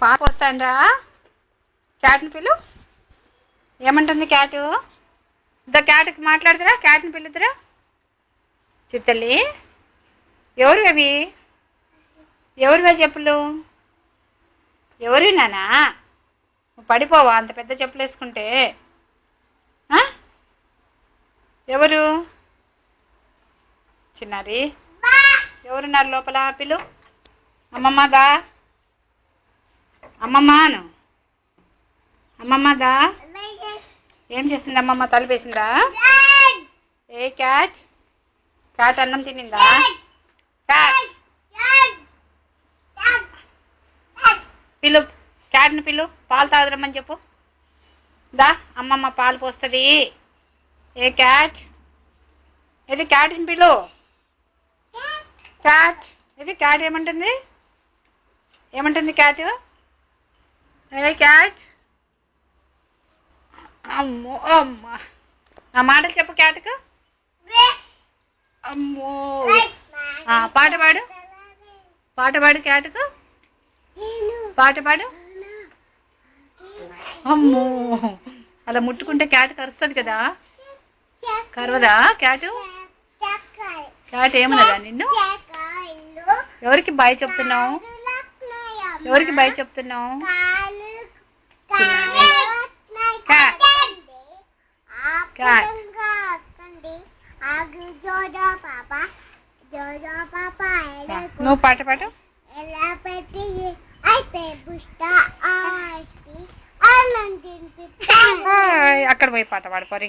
పాప వస్తాండ్రా. క్యాట్ని పిలు. ఏమంటుంది క్యాటు? క్యాట్కి మాట్లాడుతురా, క్యాట్ని పిలుతురా. చిత్తల్లి, ఎవరు అవి? ఎవరివే చెప్పులు? ఎవరు నానా? పడిపోవా అంత పెద్ద చెప్పులు వేసుకుంటే? ఎవరు? చిన్నారి, ఎవరున్నారు లోపల? పిలు. అమ్మమ్మ దా, అమ్మమ్మను. అమ్మమ్మ దా. ఏం చేసింది అమ్మమ్మ? తలుపేసిందా? ఏ క్యాట్? క్యాట్ అన్నం తినిందా? క్యాట్ పిలు, క్యాట్ని పిలు. పాలు తాగురమ్మని చెప్పు. దా, అమ్మమ్మ పాలు పోస్తుంది. ఏ క్యాట్? ఇది క్యాట్ని పిలు. క్యాట్, ఇది క్యాట్ ఏమంటుంది? ఏమంటుంది క్యాట్? ఏ క్యాట్? అమ్మో అమ్మ, ఆ మాటలు చెప్పు క్యాట్కు. అమ్మో, పాట పాడు, పాట పాడు క్యాట్కు. పాట పాడు. అమ్మో, అలా ముట్టుకుంటే క్యాట్ కరుస్తుంది కదా. కరవదా క్యాటు? క్యాట్ ఏమన్నదా నిన్ను? ఎవరికి బాయ్ చెప్తున్నావు? ఎవరికి బాయ్ చెప్తున్నావు? క్యాట్, నువ్వు పాట పాడు. అక్కడ పోయి పాట పాడుకోరు.